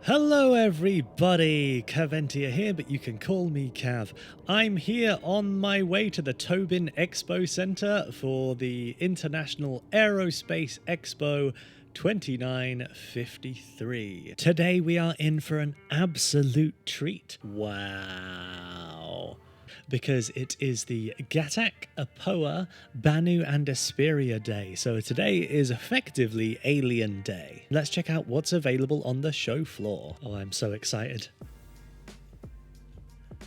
Hello everybody, Caventia here, but you can call me Cav. I'm here on my way to the Tobin Expo Center for the International Aerospace Expo 2953. Today we are in for an absolute treat. Wow. Because it is the GATAC, Apoa, Banu and Esperia Day. So today is effectively Alien Day. Let's check out what's available on the show floor. Oh, I'm so excited.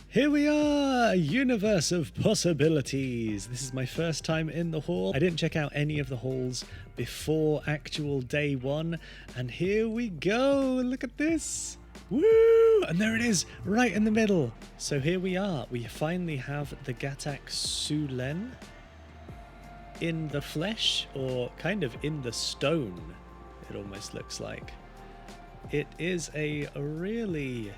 Here we are, a universe of possibilities. This is my first time in the hall. I didn't check out any of the halls before actual day one. And here we go, look at this. Woo! And there it is, right in the middle. So here we are. We finally have the GATAC Syulen in the flesh, or kind of in the stone, it almost looks like. It is a really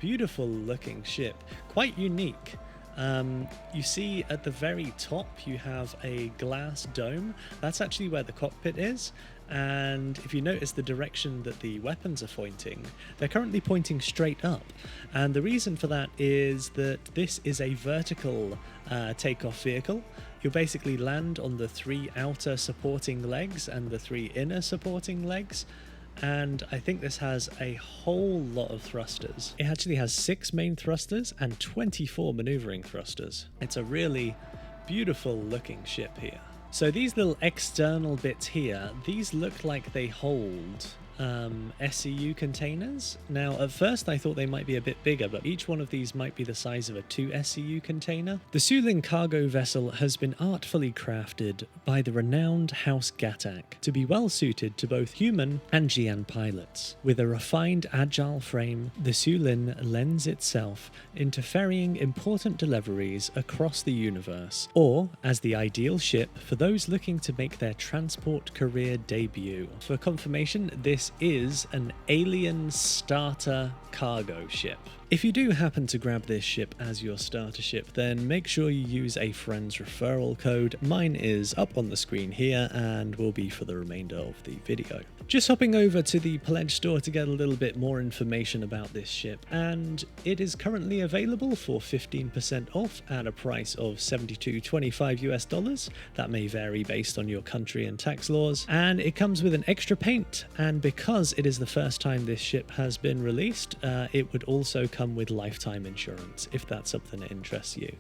beautiful looking ship, quite unique. You see at the very top you have a glass dome. That's actually where the cockpit is. And if you notice the direction that the weapons are pointing, they're currently pointing straight up. And the reason for that is that this is a vertical takeoff vehicle. You'll basically land on the 3 outer supporting legs and the 3 inner supporting legs. And I think this has a whole lot of thrusters. It actually has 6 main thrusters and 24 maneuvering thrusters. It's a really beautiful looking ship here. So these little external bits here, these look like they hold SCU containers. Now at first I thought they might be a bit bigger, but each one of these might be the size of a 2 SCU container. The Syulen cargo vessel has been artfully crafted by the renowned House GATAC to be well suited to both human and GN pilots. With a refined agile frame, the Syulen lends itself into ferrying important deliveries across the universe, or as the ideal ship for those looking to make their transport career debut. For confirmation, this is an alien starter cargo ship. If you do happen to grab this ship as your starter ship, then make sure you use a friend's referral code. Mine is up on the screen here and will be for the remainder of the video. Just hopping over to the pledge store to get a little bit more information about this ship, and it is currently available for 15% off at a price of $72.25 US. That may vary based on your country and tax laws, and it comes with an extra paint, and because it is the first time this ship has been released, it would also come with lifetime insurance if that's something that interests you.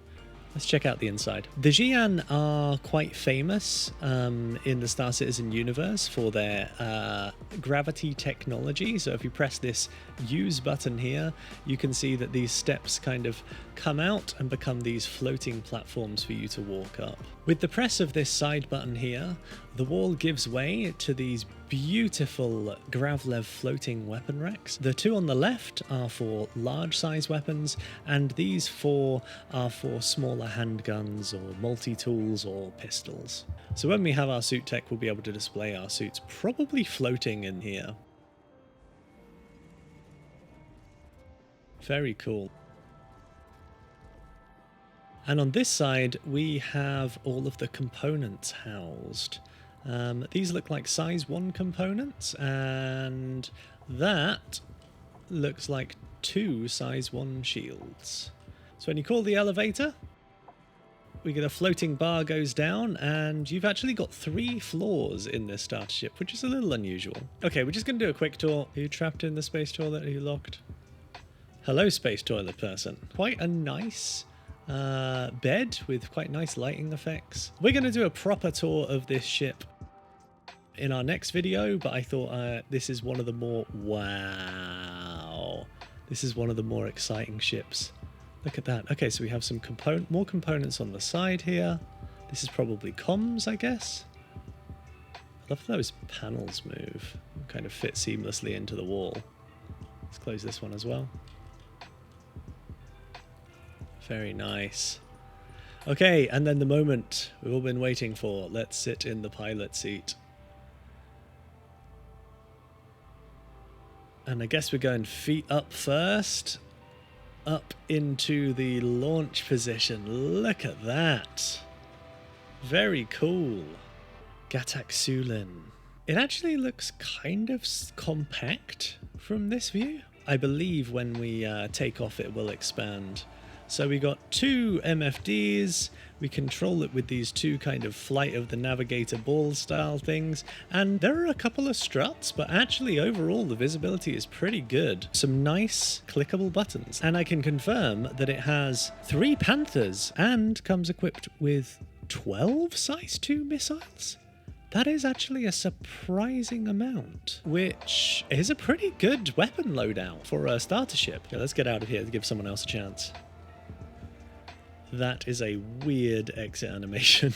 Let's check out the inside. The Xi'an are quite famous in the Star Citizen universe for their gravity technology. So if you press this use button here, you can see that these steps kind of come out and become these floating platforms for you to walk up. With the press of this side button here, the wall gives way to these beautiful Gravlev floating weapon racks. The 2 on the left are for large size weapons, and these 4 are for smaller handguns or multi-tools or pistols. So when we have our suit tech, we'll be able to display our suits probably floating in here. Very cool. And on this side, we have all of the components housed. These look like size 1 components, and that looks like 2 size 1 shields. So when you call the elevator, we get a floating bar goes down, and you've actually got 3 floors in this starter ship, which is a little unusual. Okay, we're just going to do a quick tour. Are you trapped in the space toilet? Are you locked? Hello, space toilet person. Quite a nice bed with quite nice lighting effects. We're going to do a proper tour of this ship in our next video, but I thought this is one of the more this is one of the more exciting ships. Look at that. Okay, so we have some more components on the side here. This is probably comms, I guess. I love those panels move, kind of fit seamlessly into the wall. Let's close this one as well. Very nice. Okay, and then the moment we've all been waiting for. Let's sit in the pilot seat. And I guess we're going feet up first. Up into the launch position. Look at that. Very cool. GATAC Syulen. It actually looks kind of compact from this view. I believe when we take off it will expand. So we got 2 MFDs, we control it with these 2 kind of Flight of the Navigator ball style things, and there are a couple of struts, but actually overall the visibility is pretty good. Some nice clickable buttons, and I can confirm that it has 3 Panthers and comes equipped with 12 size 2 missiles. That is actually a surprising amount, which is a pretty good weapon loadout for a starter ship. Okay, let's get out of here to give someone else a chance. That is a weird exit animation.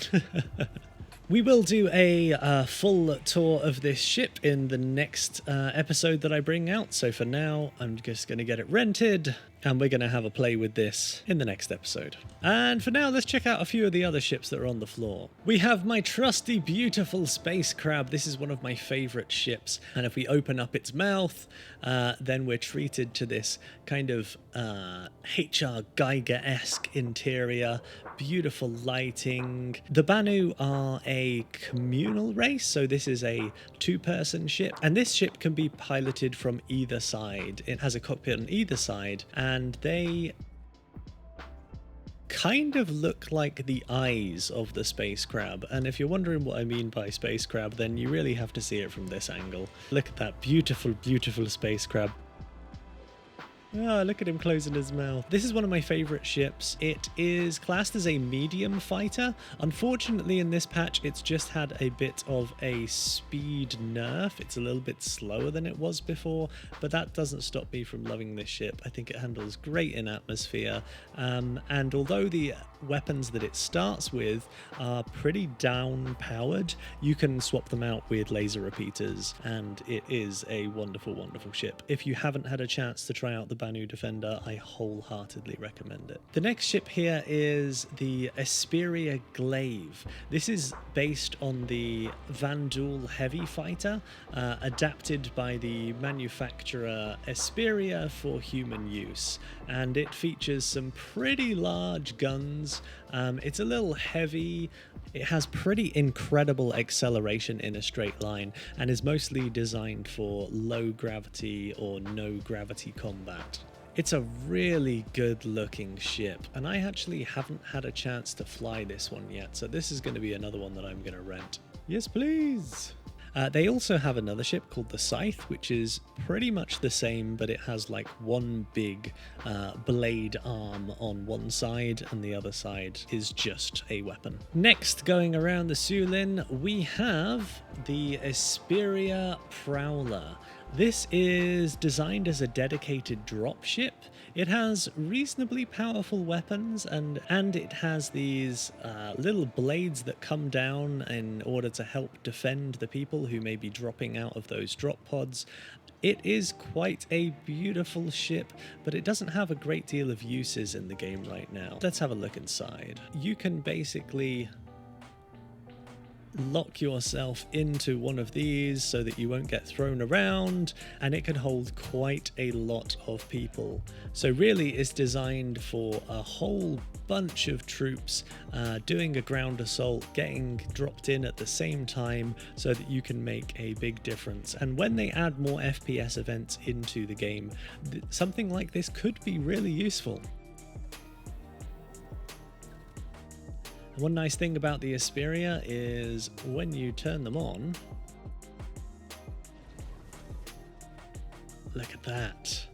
We will do a full tour of this ship in the next episode that I bring out. So for now, I'm just going to get it rented, and we're going to have a play with this in the next episode. And for now, let's check out a few of the other ships that are on the floor. We have my trusty, beautiful Space Crab. This is one of my favorite ships. And if we open up its mouth, then we're treated to this kind of H.R. Geiger-esque interior. Beautiful lighting. The Banu are a communal race, so this is a 2-person ship, and this ship can be piloted from either side. It has a cockpit on either side, and they kind of look like the eyes of the Space Crab. And if you're wondering what I mean by Space Crab, then you really have to see it from this angle. Look at that beautiful, beautiful Space Crab. Ah, look at him closing his mouth. This is one of my favorite ships. It is classed as a medium fighter. Unfortunately, in this patch, it's just had a bit of a speed nerf. It's a little bit slower than it was before, but that doesn't stop me from loving this ship. I think it handles great in atmosphere. And although the weapons that it starts with are pretty down-powered, you can swap them out with laser repeaters, and it is a wonderful, wonderful ship. If you haven't had a chance to try out the Banu Defender, I wholeheartedly recommend it. The next ship here is the Esperia Glaive. This is based on the Vanduul heavy fighter, adapted by the manufacturer Esperia for human use, and it features some pretty large guns. It's a little heavy. It has pretty incredible acceleration in a straight line and is mostly designed for low gravity or no gravity combat. It's a really good looking ship, and I actually haven't had a chance to fly this one yet, so this is going to be another one that I'm going to rent. Yes, please! They also have another ship called the Scythe, which is pretty much the same, but it has like one big blade arm on one side, and the other side is just a weapon. Next, going around the Syulen, we have the Esperia Prowler. This is designed as a dedicated dropship. It has reasonably powerful weapons, and it has these little blades that come down in order to help defend the people who may be dropping out of those drop pods. It is quite a beautiful ship, but it doesn't have a great deal of uses in the game right now. Let's have a look inside. You can basically lock yourself into one of these so that you won't get thrown around, and it can hold quite a lot of people. So really it's designed for a whole bunch of troops doing a ground assault, getting dropped in at the same time so that you can make a big difference. And when they add more FPS events into the game, something like this could be really useful. One nice thing about the Esperia is when you turn them on, look at that.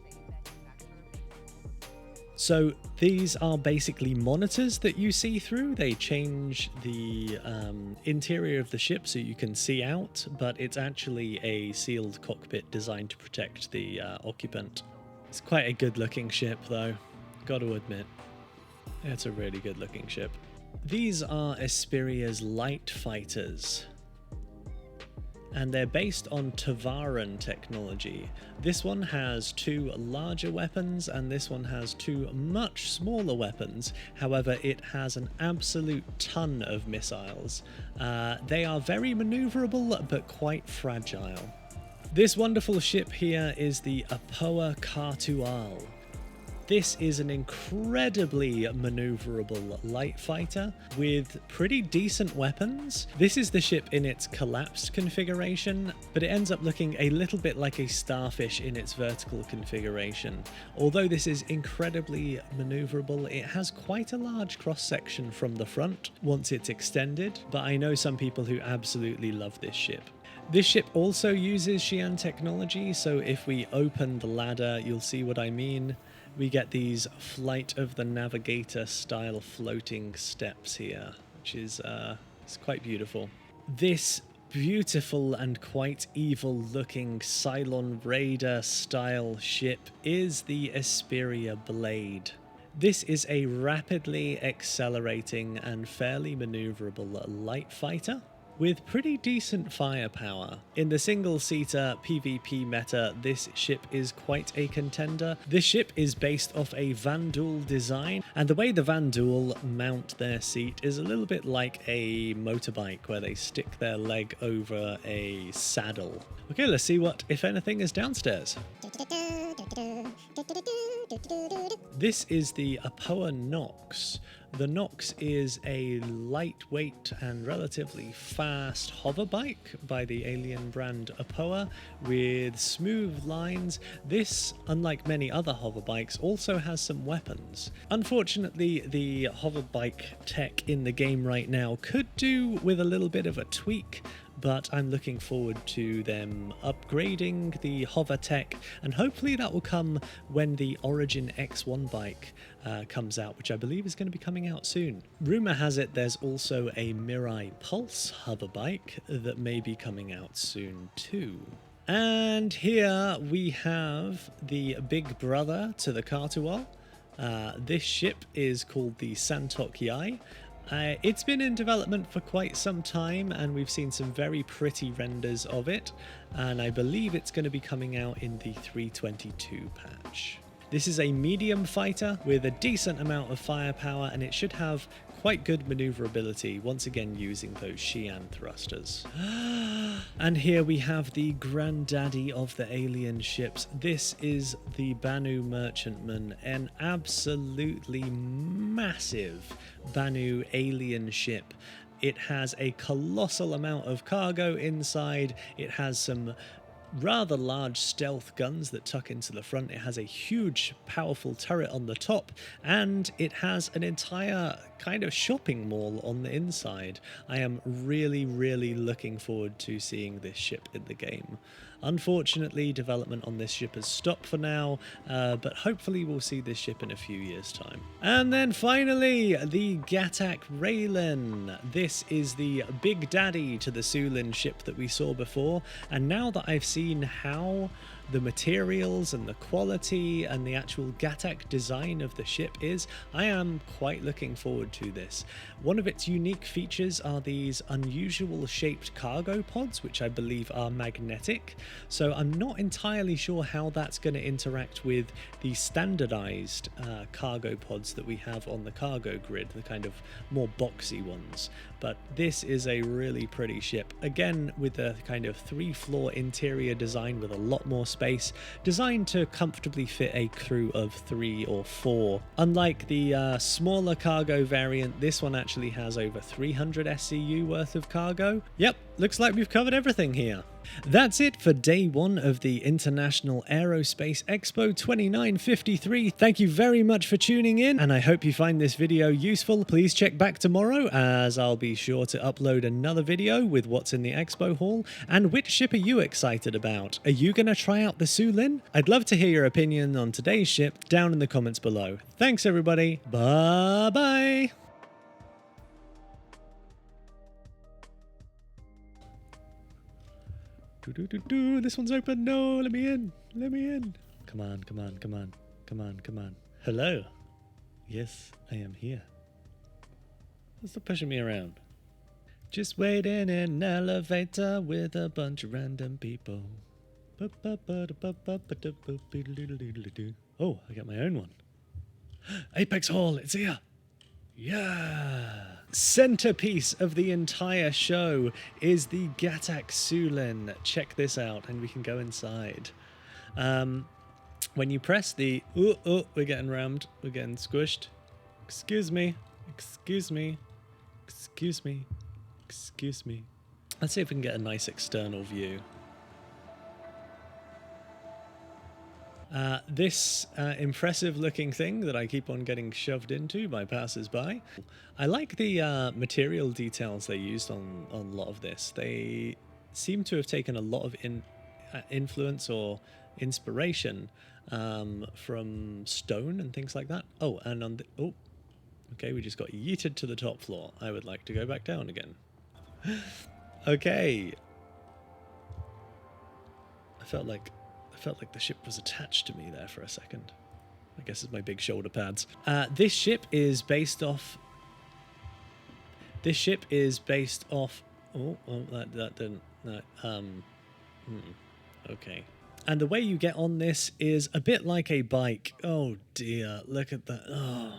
So these are basically monitors that you see through. They change the interior of the ship so you can see out, but it's actually a sealed cockpit designed to protect the occupant. It's quite a good looking ship though, got to admit. It's a really good looking ship. These are Esperia's light fighters, and they're based on Tavaran technology. This one has 2 larger weapons, and this one has 2 much smaller weapons. However, it has an absolute ton of missiles. They are very maneuverable, but quite fragile. This wonderful ship here is the Apoa Nox. This is an incredibly maneuverable light fighter with pretty decent weapons. This is the ship in its collapsed configuration, but it ends up looking a little bit like a starfish in its vertical configuration. Although this is incredibly maneuverable, it has quite a large cross-section from the front once it's extended, but I know some people who absolutely love this ship. This ship also uses Xi'an technology, so if we open the ladder, you'll see what I mean. We get these Flight of the Navigator style floating steps here, which is it's quite beautiful. This beautiful and quite evil looking Cylon Raider style ship is the Esperia Blade. This is a rapidly accelerating and fairly maneuverable light fighter with pretty decent firepower. In the single-seater PvP meta, this ship is quite a contender. This ship is based off a Vanduul design, and the way the Vanduul mount their seat is a little bit like a motorbike, where they stick their leg over a saddle. Okay, let's see what, if anything, is downstairs. This is the Apoa Nox. The Nox is a lightweight and relatively fast hover bike by the alien brand Apoa with smooth lines. This, unlike many other hover bikes, also has some weapons. Unfortunately, the hover bike tech in the game right now could do with a little bit of a tweak, but I'm looking forward to them upgrading the hover tech, and hopefully that will come when the Origin X1 bike comes out, which I believe is going to be coming out soon. Rumor has it there's also a Mirai Pulse hover bike that may be coming out soon too. And here we have the big brother to the Cartual. This ship is called the Santo Yi. It's been in development for quite some time, and we've seen some very pretty renders of it, and I believe it's going to be coming out in the 322 patch. This is a medium fighter with a decent amount of firepower, and it should have quite good maneuverability, once again using those Xi'an thrusters. And here we have the granddaddy of the alien ships. This is the Banu Merchantman, an absolutely massive Banu alien ship. It has a colossal amount of cargo inside. It has some rather large stealth guns that tuck into the front. It has a huge, powerful turret on the top, and it has an entire kind of shopping mall on the inside. I am really, really looking forward to seeing this ship in the game. Unfortunately, development on this ship has stopped for now, but hopefully we'll see this ship in a few years' time. And then finally, the GATAC Railen. This is the big daddy to the Syulen ship that we saw before, and now that I've seen how the materials and the quality and the actual GATAC design of the ship is, I am quite looking forward to this. One of its unique features are these unusual shaped cargo pods, which I believe are magnetic. So I'm not entirely sure how that's going to interact with the standardized cargo pods that we have on the cargo grid, the kind of more boxy ones. But this is a really pretty ship, again with a kind of 3-floor interior design with a lot more space, designed to comfortably fit a crew of 3 or 4. Unlike the smaller cargo variant, this one actually has over 300 SCU worth of cargo. Yep, looks like we've covered everything here. That's it for day 1 of the International Aerospace Expo 2953. Thank you very much for tuning in, and I hope you find this video useful. Please check back tomorrow, as I'll be sure to upload another video with what's in the expo hall. And which ship are you excited about? Are you going to try out the Syulen? I'd love to hear your opinion on today's ship down in the comments below. Thanks everybody, bye bye! This one's open. No, let me in. Let me in. Come on, come on, come on. Come on, come on. Hello. Yes, I am here. Stop pushing me around. Just wait in an elevator with a bunch of random people. Oh, I got my own one. Apex Hall, it's here. Yeah. Centerpiece of the entire show is the GATAC Syulen. Check this out, and we can go inside. when you press the... we're getting rammed. We're getting squished. Excuse me. Excuse me. Excuse me. Excuse me. Let's see if we can get a nice external view. This impressive looking thing that I keep on getting shoved into by passers-by. I like the material details they used on a lot of this. They seem to have taken a lot of influence or inspiration from stone and things like that. Oh, and on the... Oh, okay, we just got yeeted to the top floor. I would like to go back down again. Okay. I felt like the ship was attached to me there for a second. I guess it's my big shoulder pads. This ship is based off... Oh, that didn't... No, okay. And the way you get on this is a bit like a bike. Oh dear, look at that. Oh,